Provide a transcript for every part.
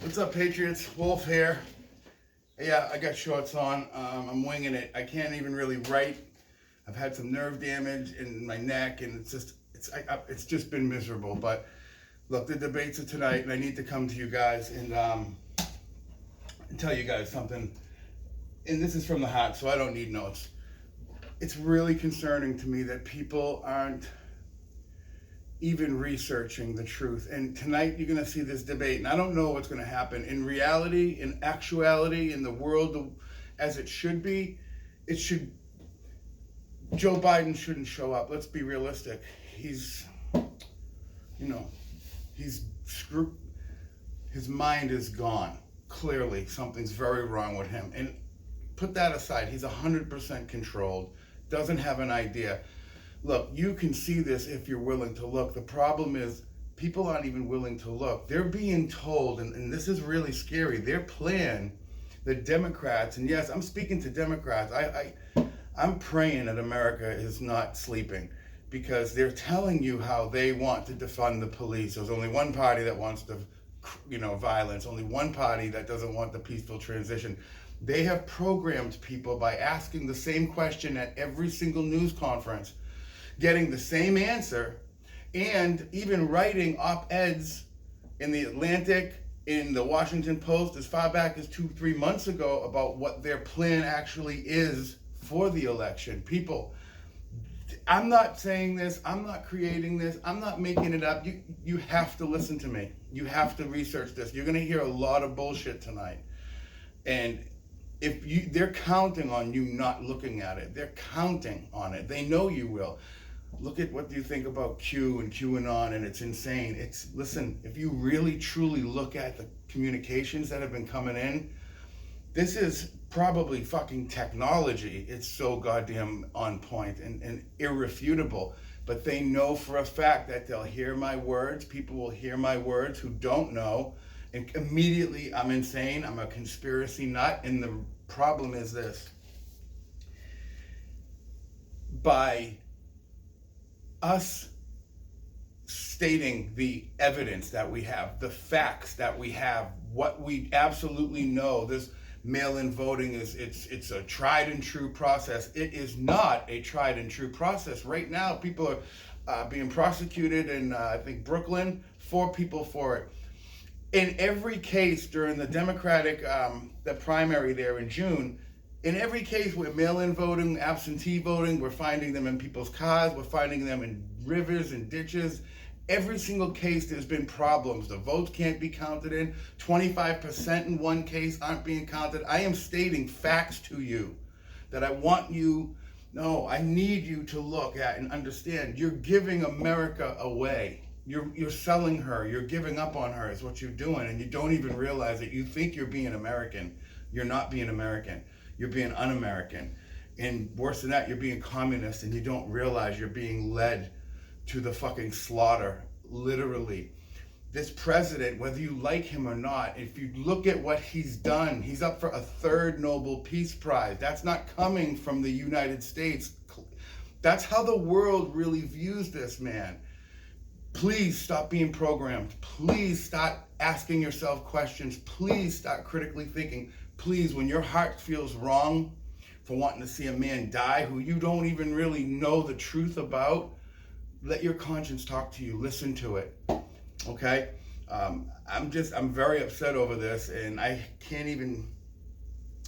What's up, Patriots? Wolf here. Yeah, I got shorts on. I'm winging it. I can't even really write. I've had some nerve damage in my neck, and it's just been miserable. But look, the debates are tonight, and I need to come to you guys and tell you guys something. And this is from the heart, so I don't need notes. It's really concerning to me that people aren't even researching the truth. And tonight you're going to see this debate, and I don't know what's going to happen. In reality, in actuality, in the world as it should be, Joe Biden shouldn't show up. Let's be realistic. He's screwed. His mind is gone. Clearly, something's very wrong with him. And put that aside, he's 100% controlled, doesn't have an idea. Look, you can see this if you're willing to look. The problem is people aren't even willing to look. They're being told, and this is really scary, their plan, the Democrats, and yes, I'm speaking to Democrats. I'm praying that America is not sleeping, because they're telling you how they want to defund the police. There's only one party that wants to, violence, only one party that doesn't want the peaceful transition. They have programmed people by asking the same question at every single news conference, getting the same answer, and even writing op-eds in the Atlantic, in the Washington Post as far back as 2-3 months ago about what their plan actually is for the election. People, I'm not saying this, I'm not creating this, I'm not making it up. You have to listen to me. You have to research this. You're gonna hear a lot of bullshit tonight. And they're counting on you not looking at it. They're counting on it. They know you will. Look at what you think about Q and QAnon, and it's insane. Listen, if you really truly look at the communications that have been coming in, this is probably fucking technology. It's so goddamn on point and irrefutable. But they know for a fact that they'll hear my words. People will hear my words who don't know. And immediately, I'm insane. I'm a conspiracy nut. And the problem is this. By us stating the evidence that we have, the facts that we have, what we absolutely know, this mail-in voting it's a tried and true process. It is not a tried and true process. Right now, people are being prosecuted in, I think, Brooklyn, 4 people for it. In every case during the Democratic, the primary there in June, in every case where mail-in voting, absentee voting, we're finding them in people's cars, we're finding them in rivers and ditches. Every single case there's been problems. The votes can't be counted in. 25% in one case aren't being counted. I am stating facts to you that I need you to look at and understand. You're giving America away. You're selling her. You're giving up on her is what you're doing, and you don't even realize it. You think you're being American. You're not being American. You're being un-American. And worse than that, you're being communist, and you don't realize you're being led to the fucking slaughter, literally. This president, whether you like him or not, if you look at what he's done, he's up for a 3rd Nobel Peace Prize. That's not coming from the United States. That's how the world really views this man. Please stop being programmed. Please stop asking yourself questions. Please stop critically thinking. Please, when your heart feels wrong for wanting to see a man die who you don't even really know the truth about, let your conscience talk to you. Listen to it. Okay? I'm very upset over this, and I can't even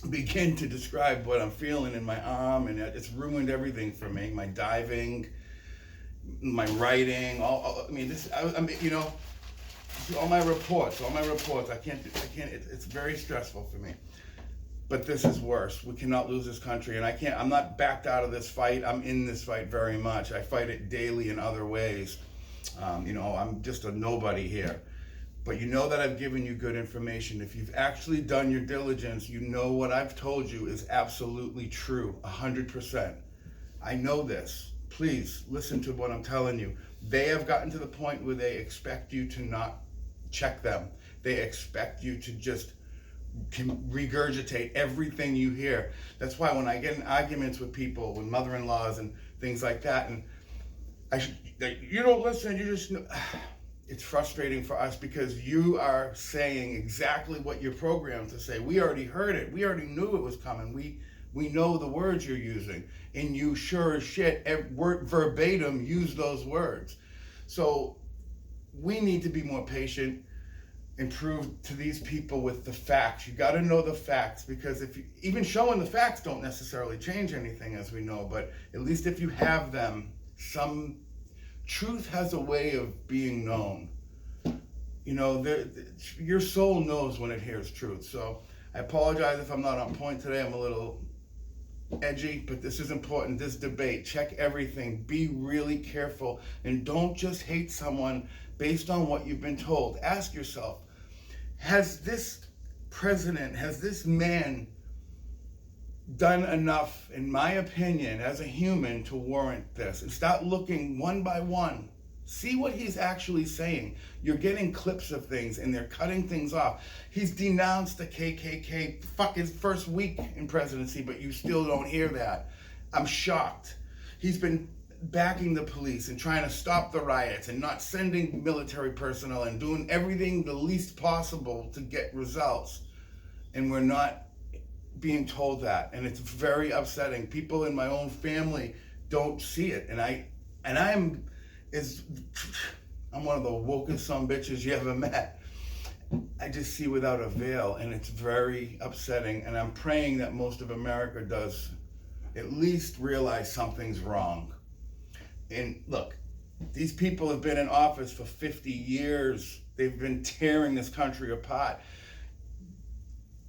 begin to describe what I'm feeling in my arm, and it's ruined everything for me. My diving, my writing, all my reports. I can't, it's very stressful for me. But this is worse. We cannot lose this country, and I'm not backed out of this fight. I'm in this fight very much. I fight it daily in other ways. I'm just a nobody here. But you know that I've given you good information. If you've actually done your diligence, you know what I've told you is absolutely true, 100%. I know this. Please listen to what I'm telling you. They have gotten to the point where they expect you to not check them. They expect you to just regurgitate everything you hear. That's why when I get in arguments with people, with mother-in-laws and things like that, and you don't listen, you just it's frustrating for us because you are saying exactly what you're programmed to say. We already heard it. We already knew it was coming. We know the words you're using, and you sure as shit verbatim use those words. So we need to be more patient and prove to these people with the facts. You got to know the facts, because if you, even showing the facts don't necessarily change anything, as we know, but at least if you have them, some truth has a way of being known. You know, your soul knows when it hears truth. So I apologize if I'm not on point today. I'm a little edgy, but this is important. This debate, check everything, be really careful, and don't just hate someone based on what you've been told. Ask yourself, has this president, has this man done enough, in my opinion, as a human to warrant this? And start looking one by one. See what he's actually saying. You're getting clips of things and they're cutting things off. He's denounced the KKK his first week in presidency, but you still don't hear that. I'm shocked. He's been backing the police and trying to stop the riots and not sending military personnel and doing everything the least possible to get results. And we're not being told that. And it's very upsetting. People in my own family don't see it. And I'm one of the wokest son bitches you ever met. I just see without a veil, and it's very upsetting. And I'm praying that most of America does at least realize something's wrong. And look, these people have been in office for 50 years. They've been tearing this country apart.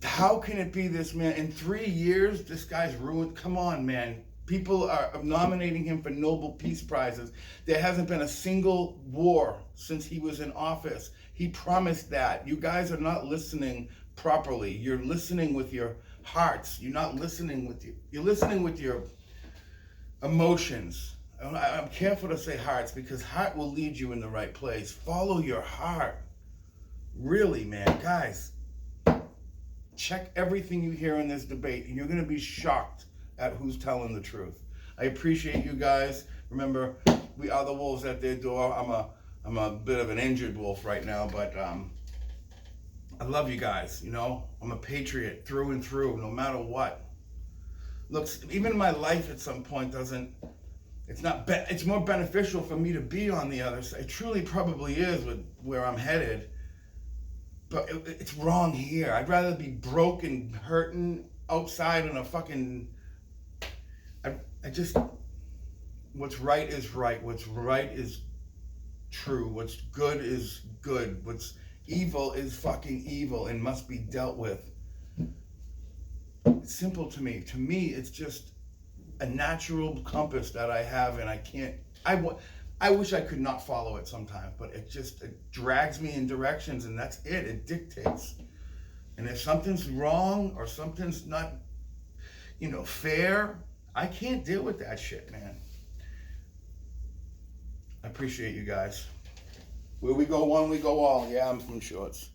How can it be this man? In 3 years, this guy's ruined. Come on, man. People are nominating him for Nobel Peace Prizes. There hasn't been a single war since he was in office. He promised that. You guys are not listening properly. You're listening with your hearts. You're not listening with you're listening with your emotions. I'm careful to say hearts, because heart will lead you in the right place. Follow your heart. Really, man. Guys, check everything you hear in this debate, and you're going to be shocked at who's telling the truth. I appreciate you guys. Remember, we are the wolves at their door. I'm a bit of an injured wolf right now, but I love you guys. You know, I'm a patriot through and through, no matter what. Look, even my life at some point it's more beneficial for me to be on the other side. It truly probably is with where I'm headed, but it's wrong here. I'd rather be broke and hurting outside in a fucking, what's right is right. What's right is true. What's good is good. What's evil is fucking evil and must be dealt with. It's simple to me. To me, it's just a natural compass that I have, and I wish I could not follow it sometimes, but it drags me in directions, and that's it. It dictates. And if something's wrong or something's not, fair, I can't deal with that shit, man. I appreciate you guys. Where we go one, we go all. Yeah, I'm from Shorts.